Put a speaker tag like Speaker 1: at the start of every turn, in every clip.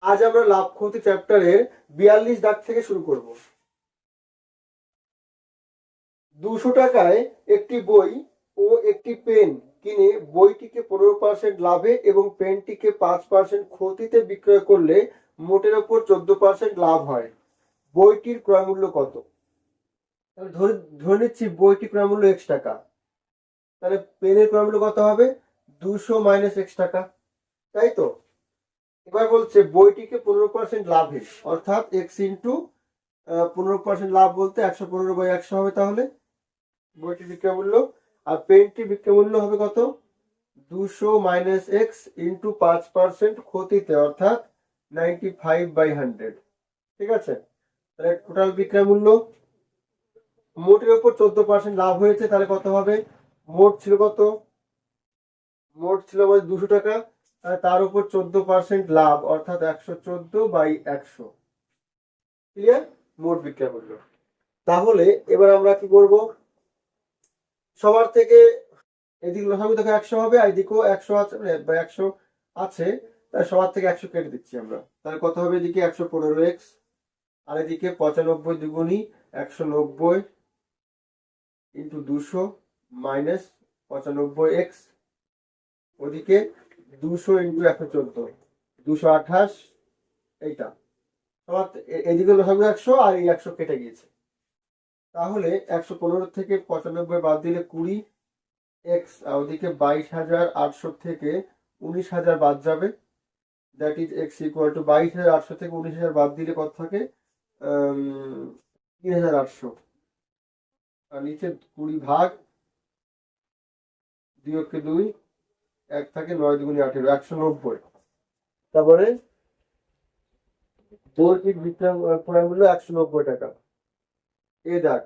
Speaker 1: আজ আমরা লাভ ক্ষতি চ্যাপ্টারের 42 দাগ থেকে শুরু করব। 200 টাকায় একটি বই ও একটি পেন কিনে বইটিকে 15% লাভে এবং পেনটিকে 5% ক্ষতিতে বিক্রয় করলে মোটের ওপর 14% লাভ হয়। বইটির ক্রয় মূল্য কত? তাহলে ধরে নিচ্ছি বইটির ক্রয় মূল্য x টাকা, তাহলে পেনের ক্রয় মূল্য কত হবে? 200 মাইনাস x টাকা, তাই তো? এবার বলছে বইটিকে 15% লাভে, অর্থাৎ x ইন্টু 15% লাভ বলতে 115/100 হবে। তাহলে বইটির বিক্রয় মূল্য, আর পেনটির বিক্রয় মূল্য হবে কত? 200 মাইনাস এক্স ইন্টু 5% ক্ষতিতে, অর্থাৎ 95/100। ঠিক আছে, তাহলে টোটাল বিক্রয় মূল্য মোটের উপর 14% লাভ হয়েছে, তাহলে কত হবে? মোট ছিল কত? মোট ছিল আমাদের 200 টাকা, তার উপর 14% লাভ, অর্থাৎ 114/100। ক্লিয়ার? মোট বিক্রয় মূল্য। তাহলে এবার আমরা কি করব? সবার থেকে এদিকে লসাগু দেখো 100 হবে, আর এদিকেও 100 আছে, 100 আছে, তাই সবার থেকে 100 কেটে দিচ্ছি আমরা। তাহলে কত হবে? এদিকে 115x, আর এদিকে 95 দুগুণী 190 ইন্টু 200 মাইনাস 95x, ওদিকে 200 ইন্টু 114 228। এইটা সবার এদিকে লসাগু 100, আর এই 100 কেটে গিয়েছে। তাহলে 115 থেকে 95 বাদ দিলে 20 এক্স, আর ওদিকে 22,800 থেকে 19,000 বাদ যাবে। That is x equal to 22,800 থেকে 19,000 বাদ দিলে কত থাকে? 3,800। আর নিচে 20 ভাগ 2 2 1 থাকে 9 2 18 190। তারপরে বইটির বিক্রয় মূল্য 190 টাকা। এ দেখ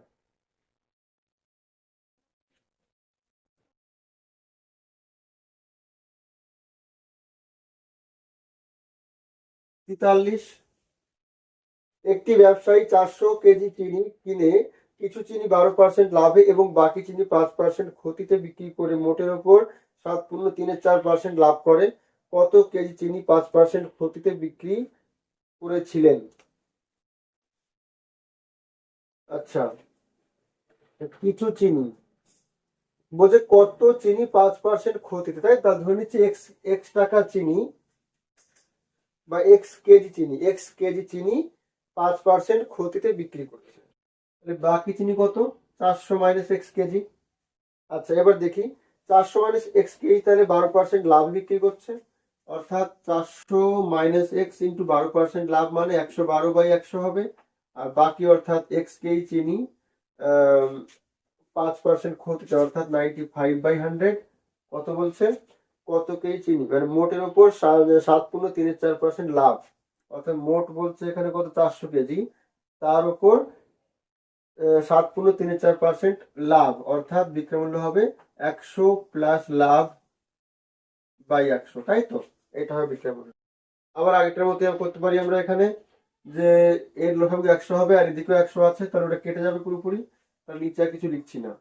Speaker 1: 43। একটি ব্যবসায়ী 400 কেজি চিনি কিনে কিছু চিনি 12% লাভে এবং বাকি চিনি 5% ক্ষতিতে বিক্রি করে মোটের ওপর 7.34% লাভ করে। কত কেজি চিনি 5% ক্ষতিতে বিক্রি করেছিলেন? আচ্ছা, কিছু চিনি বলছে কত চিনি 5% ক্ষতিতে, তাই তা ধরে নিচ্ছি এক্স এক্স টাকা চিনি বা এক্স কেজি চিনি 5% ক্ষতিতে বিক্রি করছে। তাহলে বাকি চিনি কত? 400 মাইনাস এক্স কেজি। আচ্ছা, এবার দেখি 400 মাইনাস এক্স কেজি, তাহলে 12% লাভ বিক্রি করছে, অর্থাৎ 400 মাইনাস এক্স ইন্টু 12% লাভ মানে 112/100 হবে। আর বাকি অর্থাৎ এক্স কেজি চিনি 5% ক্ষতিতে, অর্থাৎ 95/100। কত বলছে? কত কেজি চিনি, মানে মোটের উপর 7.34% লাভ, অর্থাৎ মোট বলছে এখানে কত? 400 কেজি, তার উপর 7.34% লাভ, অর্থাৎ বিক্রয় মূল্য হবে 100 প্লাস লাভ বাই 100, তাই তো? এটা হবে বিক্রয় মূল্য। আবার আগেটার মতো করতে পারি আমরা এখানে, যে এর লসাগু 100 হবে আর এদিকেও 100 আছে, তাহলে ওটা কেটে যাবে পুরোপুরি, তাহলে নিচে আর কিছু লিখছি না।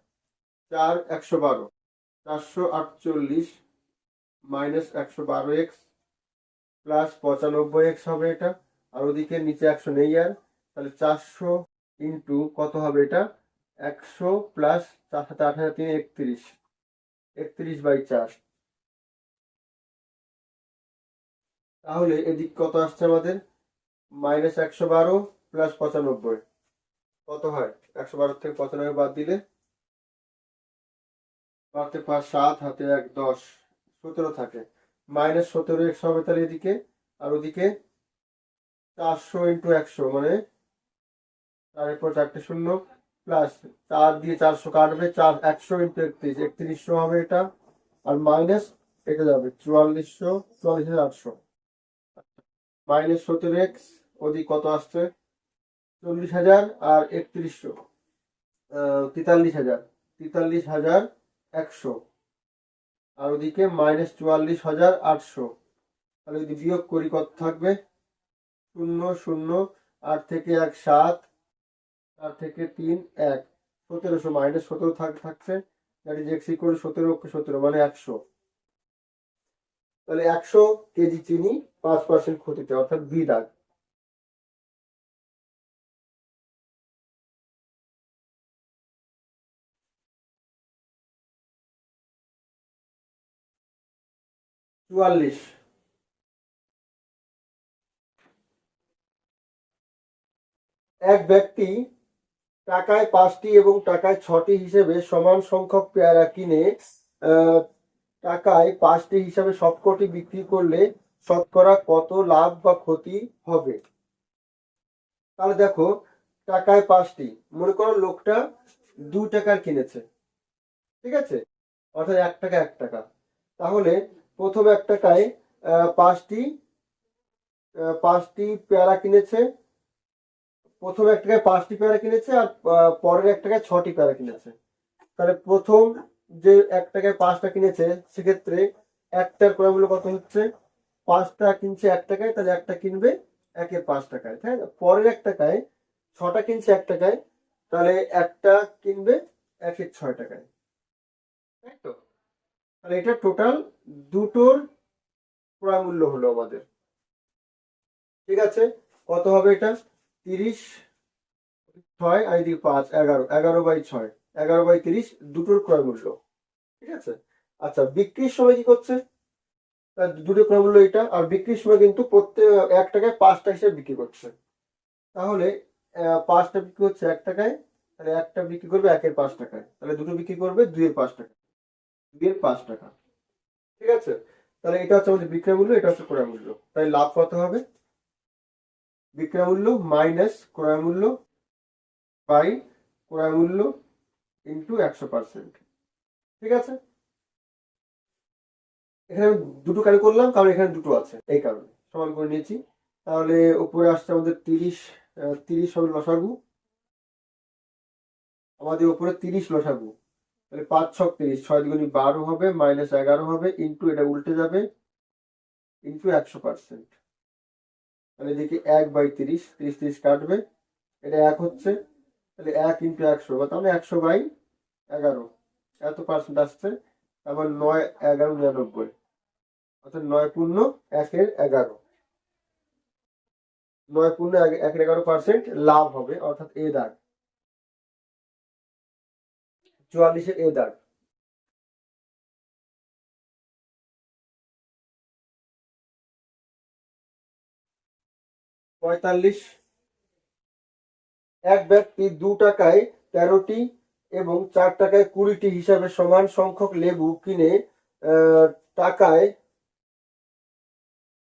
Speaker 1: 4 112 448 মাইনাস 112x প্লাস 95x হবে এটা, আর ওদিকে নিচে 100 নেই আর, তাহলে 400 ইন্টু কত হবে এটা? 100 প্লাস 4 সাথে 8 3 31 31/4। তাহলে এদিক কত আসছে আমাদের? মাইনাস 112 প্লাস 95 কত হয়? 112 থেকে 95 বাদ দিলে বাড়তে 5 7 হাতে 1 10 17 থাকে, মাইনাস 17x হবে তাহলে এদিকে, আর ওদিকে 400 ইন্টু 100 মানে তারপর 4টে শূন্য, প্লাস 4 দিয়ে 400 কাটবে, 4 100 ইন্টু 31 3100 হবে এটা, আর মাইনাস এটা যাবে 4400 44,800 মাইনাস 17x, ওদিক কত আসছে? 40,000 আর 3100 43,000 43,100, আর ওদিকে মাইনাস 44,800। তাহলে যদি বিয়োগ করি কত থাকবে? 0 0 8 থেকে 1 7, 4 থেকে 3 1 1700 মাইনাস 17 থাকছে, দ্যাট ইজ এক্স ইকুয়াল 17 17 মানে 100। তাহলে 100 কেজি চিনি 5% ক্ষতিতে, অর্থাৎ বি দাগ। চুয়াল্লিশ, এক ব্যক্তি টাকায় 5টি এবং টাকায় 6টি হিসেবে সমান সংখ্যক পেয়ারা কিনে টাকায় 5টি হিসাবে সবকটি বিক্রি করলে শতকরা কত লাভ বা ক্ষতি হবে? তাহলে দেখো, টাকায় 5টি, মনে করো লোকটা 2 টাকার কিনেছে, ঠিক আছে, অর্থাৎ 1 টাকা 1 টাকা। তাহলে প্রথম 1 টাকায় 5টি 5টি পেয়ারা কিনেছে, প্রথম 1 টাকায় 5টি পেয়ারা কিনেছে আর পরের 1 টাকায় 6টি পেয়ারা কিনেছে। তাহলে প্রথম যে 1 টাকায় 5টা কিনেছে, সেক্ষেত্রে একটার ক্রয় মূল্য কত হচ্ছে? 5টা কিনছে 1 টাকায়, তাহলে একটা কিনবে 1/5 টাকায়, তাই না? পরের 1 টাকায় 6টা কিনছে 1 টাকায়, তাহলে একটা কিনবে 1/6 টাকায়, তাই তো? তাহলে এটা টোটাল দুটোর ক্রয় মূল্য হলো আমাদের, ঠিক আছে। কত হবে এটা? 30, 6 আর এদিকে 5, 11, 11/6, 11/30 দুটোর ক্রয় মূল্য, ঠিক আছে। আচ্ছা, বিক্রির সময় কি করছে? দুটো ক্রয় মূল্য এটা, আর বিক্রির সময় কিন্তু প্রত্যেক 1 টাকায় 5টা হিসেবে বিক্রি করছে। তাহলে 5টা বিক্রি হচ্ছে 1 টাকায়, তাহলে একটা বিক্রি করবে 1/5 টাকায়, তাহলে দুটো বিক্রি করবে 2/5 টাকা, 2/5 টাকা, ঠিক আছে। তাহলে এটা হচ্ছে আমাদের বিক্রয় মূল্য, এটা হচ্ছে ক্রয় মূল্য। তাই লাভ কত হবে? বিক্রয় মূল্য মাইনাস ক্রয় মূল্য বাই ক্রয় মূল্য ইন্টু 100%, ঠিক আছে। এখানে আমি দুটো কেন করলাম? কারণ এখানে দুটো আছে, এই কারণে সমান করে নিয়েছি। তাহলে উপরে আসছে আমাদের 30, 30 হবে লসাগু, আমাদের উপরে 30 লসাগু। তাহলে 5 × 6 = 30, 6 × 2 = 12 হবে, -11 হবে, ইন্টু এটা উল্টে যাবে, ইন্টু 100%। তাহলে দেখি 1/30, 30 30 কাটবে, এটা 1 হচ্ছে, তাহলে 1 × 100, তাহলে 100/11 এত পার্সেন্ট আসছে। তারপর 9, 11, 99, অর্থাৎ 9×1=11, 9×1=11% লাভ হবে, অর্থাৎ এ দাগ, 44-এর এ দাগ। পঁয়তাল্লিশ, এক ব্যক্তি 2 টাকায় 13টি এবং 4 টাকায় 20টি হিসাবে সমান সংখ্যক লেবু কিনে টাকায়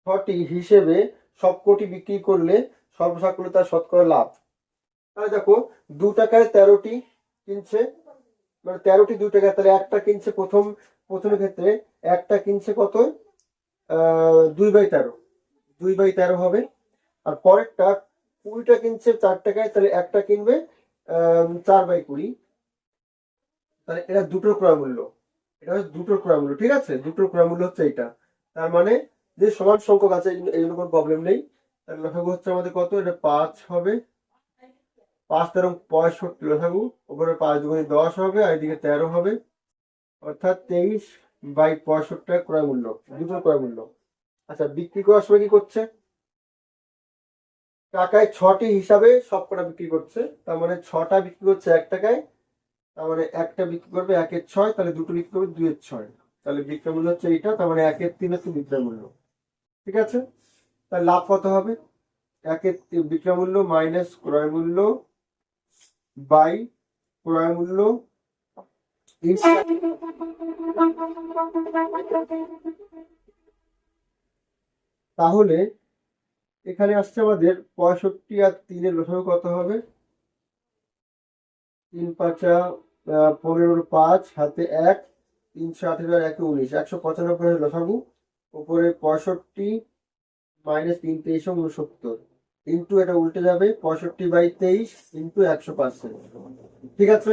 Speaker 1: 6টি হিসেবে সবকটি বিক্রি করলে সর্বসাকুল্যে তার শতকরা লাভ। তাহলে দেখো, 2 টাকায় 13টি কিনছে, মানে 13টি 2 টাকা, তাহলে একটা কিনছে প্রথমের ক্ষেত্রে একটা কিনছে কত? 2/13, 2/13 হবে। আর পরেরটা 20টা কিনছে 4 টাকায়, তাহলে একটা কিনবে 4/20, তাহলে এটা দুটোর ক্রয় মূল্য, এটা হচ্ছে দুটোর ক্রয় মূল্য, ঠিক আছে। দুটোর ক্রয় মূল্য হচ্ছে এটা। তার মানে যে সমান সংখ্যক আছে, এই জন্য কোনো প্রবলেম নেই। তাহলে লসাগু হচ্ছে আমাদের কত? এটা 5 হবে, 5 × 65 লসাগু, উপরে 5×2 = 10 হবে, আর এদিকে 13 হবে, অর্থাৎ 23/65 ক্রয় মূল্য, দুটোর ক্রয় মূল্য। আচ্ছা, বিক্রি করার সময় কি করছে? টাকায় 6টি হিসাবে সবকটা বিক্রি করছে, তার মানে 6টা বিক্রি করছে 1 টাকায়, তার মানে একটা বিক্রি করবে 1/6, তাহলে দুটো বিক্রি করবে 2/6, তাহলে বিক্রয় মূল্য হচ্ছে এইটা, তার মানে 1/3 হচ্ছে বিক্রয় মূল্য, ঠিক আছে। তাহলে লাভ কত হবে? 1/3 বিক্রয় মূল্য মাইনাস ক্রয় মূল্য বাই ক্রয় মূল্য। তাহলে এখানে আসছে আমাদের 65 আর 3-এর লসাগু কত হবে? 3×5 = 15, 5 হাতে 1, 318 আর 1 19, 195 লসাগু, উপরে 65 মাইনাস 3 23 69, ইন্টু এটা উল্টে যাবে 65/23 ইন্টু 100%, ঠিক আছে।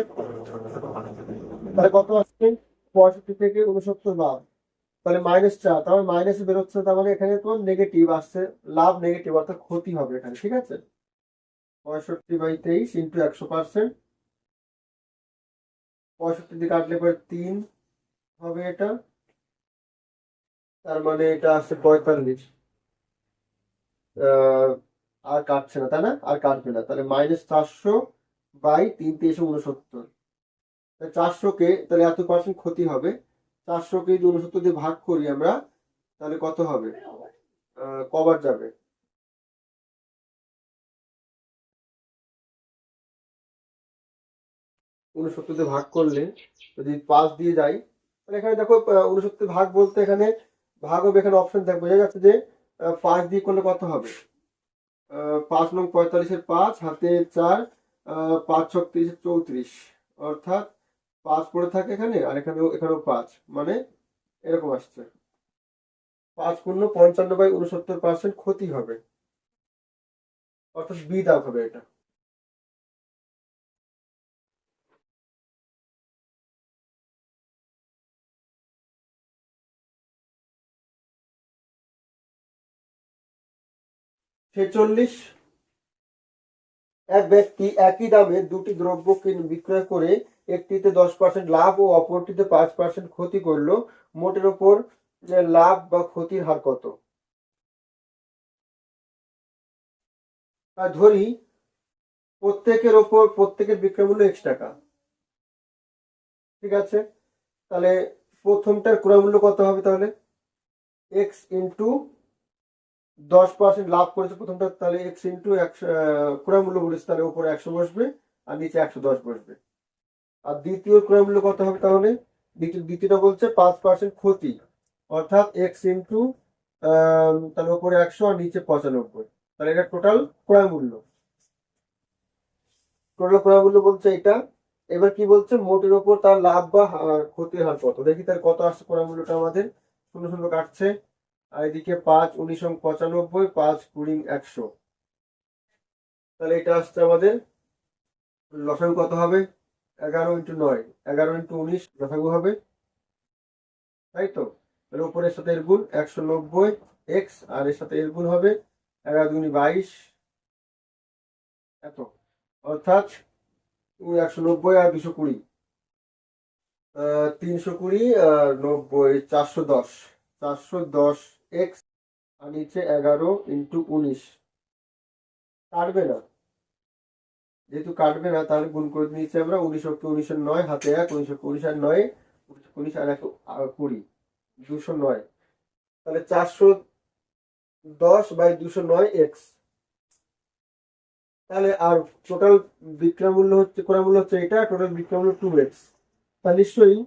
Speaker 1: তাহলে কত আসছে? 65 থেকে 69 লাভ, তাহলে -4, তাহলে মাইনাস বেরোচ্ছে, তার মানে এখানে তোমার নেগেটিভ আসছে, লাভ নেগেটিভ, অর্থাৎ ক্ষতি হবে এখানে, ঠিক আছে। 65/23 ইন্টু 100%, 65 দিয়ে কাটলে পরে 3 হবে এটা, তার মানে এটা আসছে 45, আর কাটছে না, তাই না? আর কাটবে না, তাহলে -400/3 × 69। 400-কে তাহলে এত পার্সেন্ট ক্ষতি হবে, 400-কে যদি 69 দিয়ে ভাগ করি আমরা, তাহলে কত হবে? কবার যাবে? 69 দিয়ে ভাগ করলে যদি 5 দিয়ে যাই, তাহলে এখানে দেখো 69 ভাগ বলতে এখানে ভাগ হবে, এখানে অপশন দেখ বোঝা যাচ্ছে যে 5 দিয়ে করলে কত হবে? 5 নং 45-এর 5 হাতে 4, 5 ছক 30, 34, অর্থাৎ 5 পড়ে থাকে এখানে, আর এখানেও 5, মানে এরকম আসছে 5×55/69% ক্ষতি হবে, অর্থাৎ বি দাগ হবে এটা। ছেচল্লিশ, এক ব্যক্তি একই দামে দুটি দ্রব্য বিক্রয় করে একটিতে 10% লাভ ও অপরটিতে 5% ক্ষতি করলো, মোটের ওপর লাভ বা ক্ষতির হার কত? আর ধরি প্রত্যেকের বিক্রয় মূল্য x টাকা, ঠিক আছে? তাহলে প্রথমটার ক্রয় মূল্য কত হবে? তাহলে x ইন্টু 10% লাভ করেছে প্রথমটা, তাহলে x ইন্টু 100 ক্রয় মূল্য বলেছে, তাহলে উপরে 100 বসবে আর নিচে 110 বসবে। আর দ্বিতীয় ক্রয় মূল্য কত হবে? তাহলে দ্বিতীয়টা বলছে 5% ক্ষতি, অর্থাৎ x ইন্টু তাহলে উপরে 100 আর নিচে 95, তাহলে এটা টোটাল ক্রয় মূল্য। বলছে এটা। এবার কি বলছে? মোটের ওপর তার লাভ বা ক্ষতির হার কত? দেখি তার কত আসছে ক্রয় মূল্যটা আমাদের। 0 0 কাটছে, আর এদিকে 5 19 95, 5 20 100, তাহলে এটা আসছে আমাদের লসাগু কত হবে? 11 × 9, 11 × 19 লসাগু হবে, তাই তো? তাহলে উপরের সাথে এর গুণ 190x, আর এর সাথে এর গুণ হবে 11 × 2 = 22, এত, অর্থাৎ 190 আর 220, 320 আর 90, 410, 410x, আর নিচে 11 × 19 কাটবে না, যেহেতু কাটবে না তাহলে গুণ করে নিয়েছি আমরা। 19 × 19 = 9, হাতে 1, 19 × 19 আর 9, 19 আর 1 20, 209, তাহলে 410/209x। তাহলে আর টোটাল বিক্রয় মূল্য হচ্ছে, ক্রয় মূল্য হচ্ছে এটা, টোটাল বিক্রয় মূল্য 2x, তাহলে নিশ্চয়ই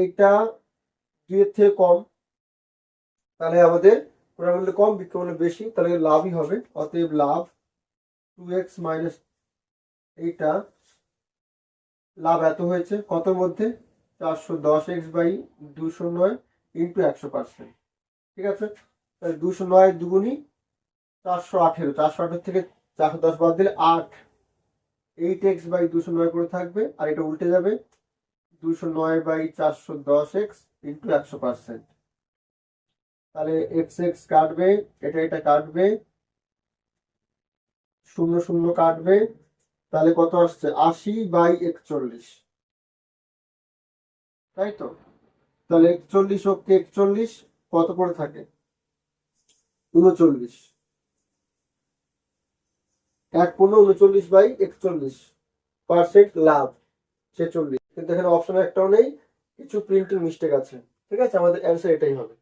Speaker 1: এইটা 2 এর থেকে কম, তাহলে আমাদের ক্রয় মূল্য কম বিক্রয় মূল্য বেশি, তাহলে লাভই হবে। অতএব লাভ 2x মাইনাস এইটা, লাভ এত হয়েছে কতর মধ্যে? 410x/209 ইন্টু 100%, ঠিক আছে? তাহলে 209 দুগুণি 418, 418 থেকে 410 বাদ দিলে 8, 8x/209 করে থাকবে, আর এটা উল্টে যাবে 209/410x ইন্টু 100%, তাহলে x কাটবে, এটা কাটবে, 0 0 কাটবে, তাহলে কত আসছে? 80/41, তাই তো? তাহলে 41 অক্ষে 41 কত করে থাকে? 39, 1/39/41% লাভ 46, কিন্তু এখানে অপশন একটাও নেই, কিছু প্রিন্টিং মিস্টেক আছে, ঠিক আছে? আমাদের অ্যান্সার এটাই হবে।